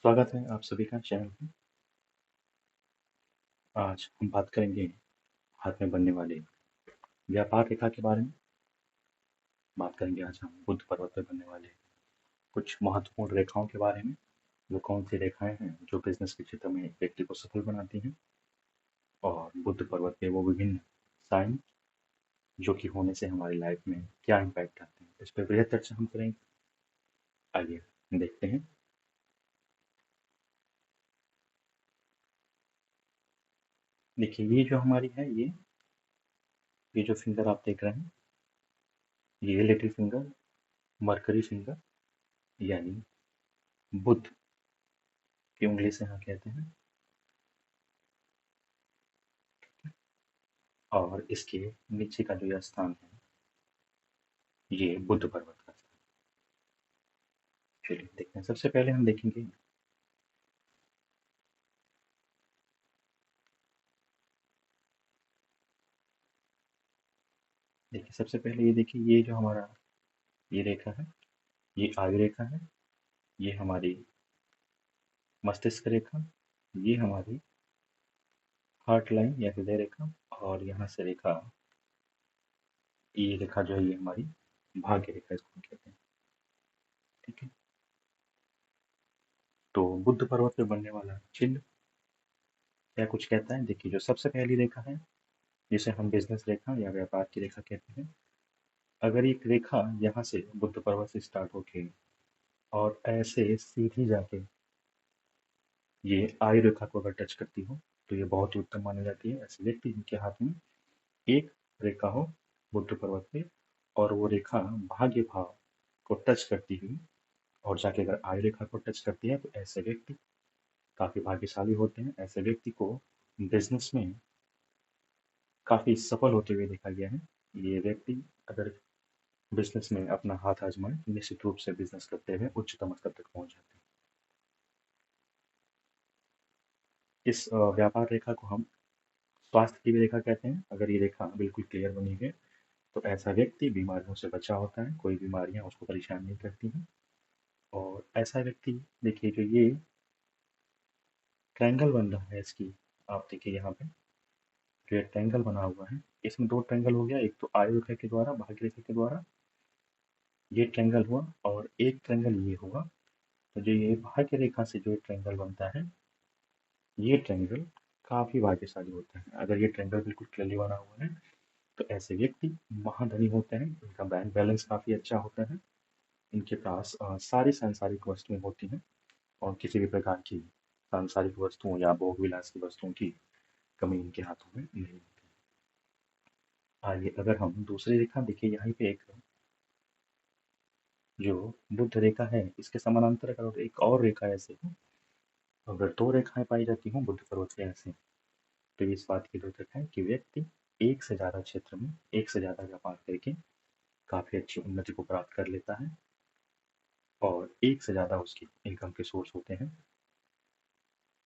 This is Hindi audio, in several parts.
स्वागत है आप सभी का चैनल पे। आज हम बात करेंगे हाथ में बनने वाले व्यापार रेखा के बारे में। बात करेंगे आज हम बुद्ध पर्वत पर बनने वाले कुछ महत्वपूर्ण रेखाओं के बारे में। वो कौन सी रेखाएं हैं जो बिजनेस के क्षेत्र में एक व्यक्ति को सफल बनाती हैं, और बुद्ध पर्वत पे वो विभिन्न साइन जो कि होने से हमारी लाइफ में क्या इम्पैक्ट आते हैं, इस पर बृहद चर्चा हम करेंगे। आइए देखते हैं। देखिए, ये जो हमारी है, ये जो फिंगर आप देख रहे हैं, ये लिटिल फिंगर, मरकरी फिंगर, यानी बुध की उंगली से यहाँ कहते हैं। और इसके नीचे का जो यह स्थान है, ये बुद्ध पर्वत का स्थान। चलिए देखते हैं। सबसे पहले हम देखेंगे, देखिए सबसे पहले ये देखिए, ये जो हमारा ये रेखा है, ये आयु रेखा है। ये हमारी मस्तिष्क रेखा, ये हमारी हार्ट लाइन या हृदय रेखा, और यहाँ से रेखा, ये रेखा जो है ये हमारी भाग्य रेखा, इसको हम कहते हैं। ठीक है। तो बुद्ध पर्वत पे बनने वाला चिन्ह क्या कुछ कहता है। देखिए, जो सबसे पहली रेखा है, जिसे हम बिजनेस रेखा या व्यापार की रेखा कहते हैं, अगर एक रेखा यहाँ से बुद्ध पर्वत से स्टार्ट होके और ऐसे सीधी जाके ये आय रेखा को अगर टच करती हो, तो ये बहुत ही उत्तम मानी जाती है। ऐसे व्यक्ति जिनके हाथ में एक रेखा हो बुद्ध पर्वत पे, और वो रेखा भाग्य भाव को टच करती हुई और जाके अगर आय रेखा को टच करती है, तो ऐसे व्यक्ति काफी भाग्यशाली होते हैं। ऐसे व्यक्ति को बिजनेस में काफी सफल होते हुए देखा गया है। ये व्यक्ति अगर बिजनेस में अपना हाथ आजमाए, तो निश्चित रूप से बिजनेस करते हुए उच्चतम स्तर तक पहुंच जाते हैं। इस व्यापार रेखा को हम स्वास्थ्य की भी रेखा कहते हैं। अगर ये रेखा बिल्कुल क्लियर बनी है, तो ऐसा व्यक्ति बीमारियों से बचा होता है, कोई बीमारियां उसको परेशान नहीं करती हैं। और ऐसा व्यक्ति, देखिए जो ये ट्रायंगल बन रहा है इसकी, आप देखिए यहाँ पे जो ये ट्रायंगल बना हुआ है, इसमें दो ट्रायंगल हो गया। एक तो आयु रेखा के द्वारा, भाग्य रेखा के द्वारा ये ट्रायंगल हुआ, और एक ट्रायंगल ये हुआ। तो जो ये भाग्य रेखा से जो ट्रायंगल बनता है, ये ट्रायंगल काफी भाग्यशाली होता है। अगर ये ट्रायंगल बिल्कुल क्लियरली बना हुआ है, तो ऐसे व्यक्ति महाधनी होते हैं। इनका बैंक बैलेंस काफी अच्छा होता है। इनके पास सारी सांसारिक वस्तुएं होती हैं, और किसी भी प्रकार की सांसारिक वस्तुओं या भोग विलास की वस्तुओं की कमी इनके हाथों में नहीं होती। आइए अगर हम दूसरी रेखा देखिए, यहाँ पे एक जो बुद्ध रेखा है, इसके समानांतर अगर एक और रेखा ऐसे हो, अगर दो रेखाएं पाई जाती हों बुद्ध पर्वत के ऐसे, तो इस बात की द्योतक है कि व्यक्ति एक से ज्यादा क्षेत्र में एक से ज्यादा व्यापार करके काफी अच्छी उन्नति को प्राप्त कर लेता है, और एक से ज्यादा उसकी इनकम के सोर्स होते हैं,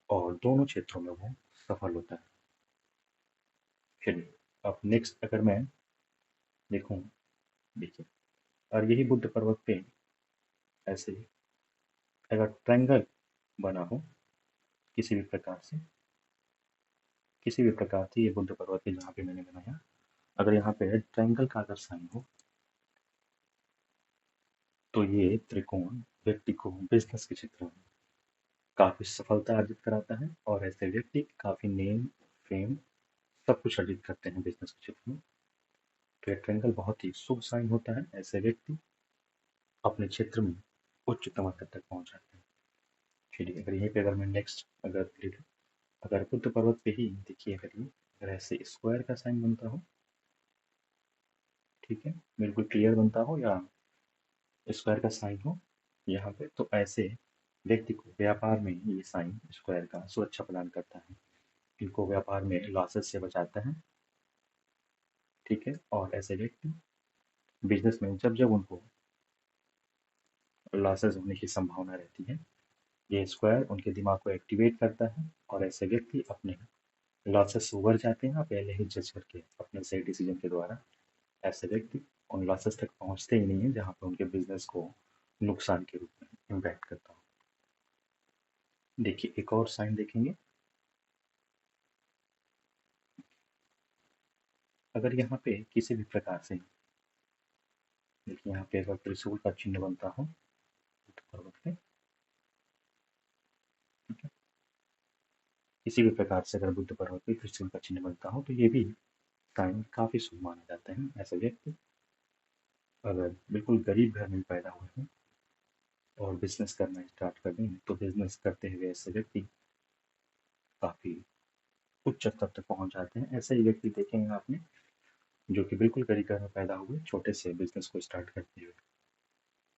और दोनों क्षेत्रों में वो सफल होता है। चलिए, अब नेक्स्ट अगर मैं देखूं, देखिए, और यही बुद्ध पर्वत पे ऐसे अगर ट्रायंगल बना हो किसी भी प्रकार से, किसी भी प्रकार से ये बुद्ध पर्वत पे जहाँ पे मैंने बनाया, अगर यहाँ पे ट्रायंगल का अगर साइन हो, तो ये त्रिकोण व्यक्ति को बिजनेस के क्षेत्र में काफी सफलता अर्जित कराता है, और ऐसे व्यक्ति काफी नेम, फेम, सब कुछ अर्जित करते हैं बिजनेस के क्षेत्र में। तो ये ट्रायंगल बहुत ही शुभ साइन होता है। ऐसे व्यक्ति अपने क्षेत्र में उच्चतम स्तर तक पहुंच जाते हैं। चलिए, अगर यहीं पे अगर मैं नेक्स्ट अगर ले लूं, अगर बुद्ध पर्वत पे ही देखिए, अगर ये अगर ऐसे स्क्वायर का साइन बनता हो, ठीक है, बिल्कुल क्लियर बनता हो, या स्क्वायर का साइन हो यहाँ पे, तो ऐसे व्यक्ति को व्यापार में ये साइन स्क्वायर का सुरक्षा प्रदान करता है। इनको व्यापार में लॉसेस से बचाता है। ठीक है। और ऐसे व्यक्ति बिजनेस में जब जब उनको लॉसेस होने की संभावना रहती है, ये स्क्वायर उनके दिमाग को एक्टिवेट करता है, और ऐसे व्यक्ति अपने लॉसेस से उबर जाते हैं पहले ही जज करके अपने सही डिसीजन के द्वारा। ऐसे व्यक्ति उन लॉसेस तक पहुंचते ही नहीं है जहां पर उनके बिजनेस को नुकसान के रूप में इम्पैक्ट करता हो। देखिए एक और साइन देखेंगे। अगर यहाँ पे किसी भी प्रकार से, देखिए यहाँ पे अगर त्रिशूल का चिन्ह बनता हो तो पर्वत पे, ठीक है, किसी भी प्रकार से अगर बुद्ध पर्वत पे त्रिशूल का चिन्ह बनता हो तो ये भी साइन काफी शुभ माना जाता है। ऐसे व्यक्ति अगर बिल्कुल गरीब घर में पैदा हुए हैं और बिजनेस करना स्टार्ट कर दें तो बिजनेस करते हुए ऐसे व्यक्ति काफी उच्च स्तर तक पहुंच जाते हैं। ऐसे ही व्यक्ति देखेंगे आपने जो कि बिल्कुल गरीब घर में पैदा हुए, छोटे से बिजनेस को स्टार्ट करते हुए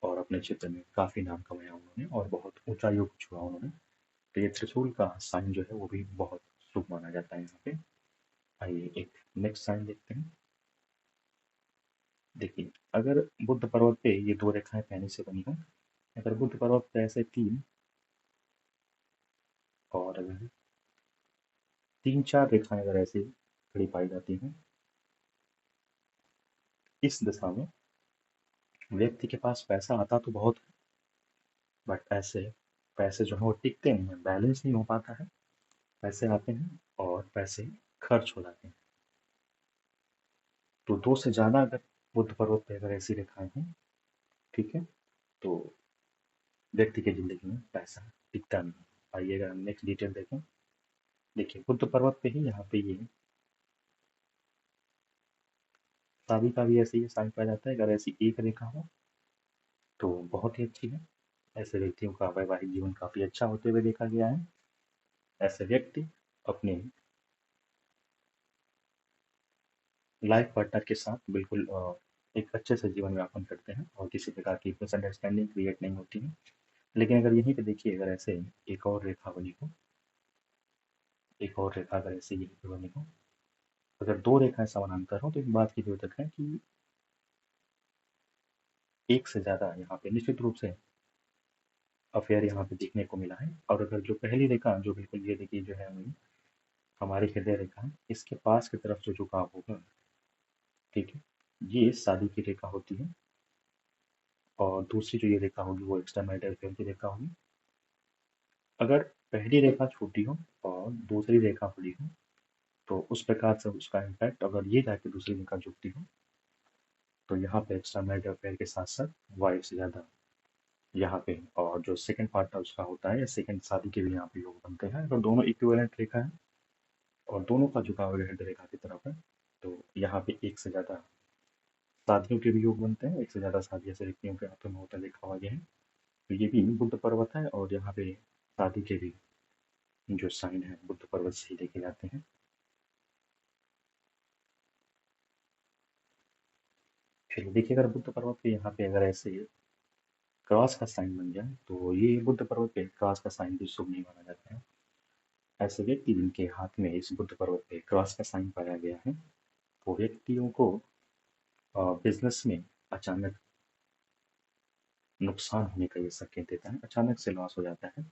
और अपने क्षेत्र में काफी नाम कमाया उन्होंने और बहुत ऊंचाइयों को छुआ उन्होंने। तो ये त्रिशूल का साइन जो है वो भी बहुत शुभ माना जाता है यहाँ पे। आइए एक नेक्स्ट साइन देखते हैं। देखिए अगर बुद्ध पर्वत पे ये दो रेखाएं पहले से बनी हो, अगर बुद्ध पर्वत पे ऐसे तीन और अगर तीन चार रेखाएं अगर ऐसे खड़ी पाई जाती हैं इस दिशा में, व्यक्ति के पास पैसा आता तो बहुत है बट ऐसे पैसे जो है वो टिकते नहीं है, बैलेंस नहीं हो पाता है। पैसे आते हैं और पैसे खर्च हो जाते हैं। तो दो से ज्यादा अगर बुद्ध पर्वत पे अगर ऐसी रेखाएं हैं, ठीक है, तो व्यक्ति की जिंदगी में पैसा टिकता नहीं। आइएगा नेक्स्ट डिटेल देखें। देखिए बुद्ध पर्वत पे ही यहाँ पे ये शादी का भी ऐसे ही साइन पाया जाता है। अगर ऐसी एक रेखा हो तो बहुत ही अच्छी है। ऐसे व्यक्तियों का वैवाहिक जीवन काफी अच्छा होते हुए देखा गया है। ऐसे व्यक्ति अपने लाइफ पार्टनर के साथ बिल्कुल एक अच्छे से जीवन यापन करते हैं और किसी प्रकार की मिसअंडरस्टैंडिंग क्रिएट नहीं होती है। लेकिन अगर यहीं पे देखिए अगर ऐसे एक और रेखा बनी हो, एक और रेखा अगर ऐसे यहीं पे बनी हो, अगर दो रेखाएं समानांतर हो तो एक बात की द्योतक है कि एक से ज्यादा यहाँ पे निश्चित रूप से अफेयर यहाँ पे देखने को मिला है। और अगर जो पहली रेखा जो बिल्कुल ये देखिए जो है हमारी हृदय रेखा है, इसके पास की तरफ जो झुकाव होगा, ठीक है, ये शादी की रेखा होती है। और दूसरी जो ये रेखा होगी वो एक्स्ट्रा मैरिटल अफेयर की रेखा होगी। अगर पहली रेखा छोटी हो और दूसरी रेखा बड़ी हो तो उस प्रकार से उसका इम्पैक्ट, अगर ये जाके दूसरी रेखा झुकती हो तो यहाँ पे एक्स्ट्रा मैरिटल अफेयर के साथ साथ वाइफ से ज़्यादा यहाँ पे, और जो सेकंड पार्ट है उसका होता है या सेकंड शादी के भी यहाँ पे योग बनते हैं। अगर दोनों इक्विवेलेंट रेखा है और दोनों का झुकाव हृदय रेखा की तरफ है तो यहाँ पे एक से ज़्यादा शादियों के भी योग बनते हैं। एक से ज़्यादा शादी ऐसे व्यक्तियों के हाथों में होता देखा हुआ गया है। तो ये भी बुद्ध पर्वत है और यहाँ पे शादी के भी जो साइन है बुद्ध पर्वत से ही देखे जाते हैं। चलिए देखिए अगर बुद्ध पर्वत पे यहाँ पे अगर ऐसे क्रॉस का साइन बन जाए तो ये बुद्ध पर्वत पे क्रॉस का साइन भी शुभ नहीं माना जाता है। ऐसे व्यक्ति जिनके हाथ में इस बुद्ध पर्वत पे क्रॉस का साइन पाया गया है वो व्यक्तियों को बिजनेस में अचानक नुकसान होने का ये संकेत देता है। अचानक से लॉस हो जाता है।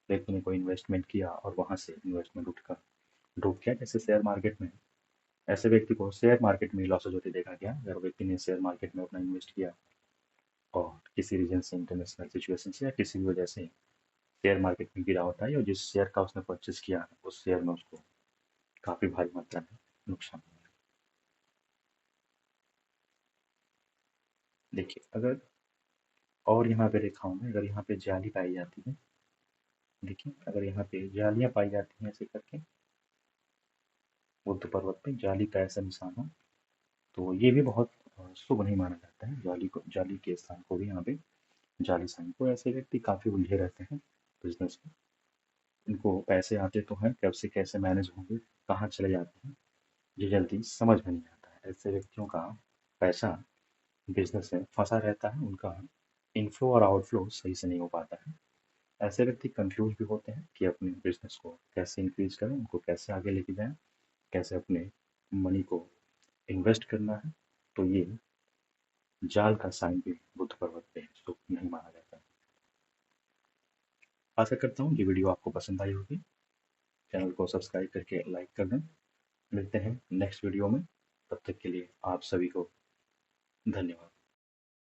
व्यक्ति ने कोई इन्वेस्टमेंट किया और वहां से इन्वेस्टमेंट उठकर डूब गया, जैसे शेयर मार्केट में। ऐसे व्यक्ति को शेयर मार्केट में लॉसेज होते देखा गया। अगर व्यक्ति ने शेयर मार्केट में अपना इन्वेस्ट किया और किसी रीजन से, इंटरनेशनल सिचुएशन से या किसी भी वजह से शेयर मार्केट में गिरावट आई और जिस शेयर का उसने परचेज किया उस शेयर में उसको काफी भारी मात्रा में नुकसान हुआ। देखिए अगर और यहाँ पे रेखाओं में अगर यहाँ पे जाली पाई जाती है, देखिए अगर यहाँ पे जालियां पाई जाती हैं ऐसे करके बुद्ध पर्वत पे जाली का ऐसा निशान हो तो ये भी बहुत शुभ नहीं माना जाता है। जाली को, जाली के स्थान को भी यहाँ पे जाली साइन को, ऐसे व्यक्ति काफी उलझे रहते हैं बिजनेस में। इनको पैसे आते तो हैं, कब से कैसे मैनेज होंगे, कहाँ चले जाते हैं, ये जल्दी समझ में नहीं आता है। ऐसे व्यक्तियों का पैसा बिजनेस में फंसा रहता है, उनका इनफ्लो और आउटफ्लो सही से नहीं हो पाता है। ऐसे व्यक्ति कंफ्यूज भी होते हैं कि अपने बिजनेस को कैसे इंक्रीज करें, उनको कैसे आगे लेके जाएं, कैसे अपने मनी को इन्वेस्ट करना है। तो ये जाल का साइन भी बुद्ध पर्वत पे शुभ नहीं माना जाता। आशा करता हूँ ये वीडियो आपको पसंद आई होगी। चैनल को सब्सक्राइब करके लाइक कर दें। मिलते हैं नेक्स्ट वीडियो में, तब तक के लिए आप सभी को धन्यवाद।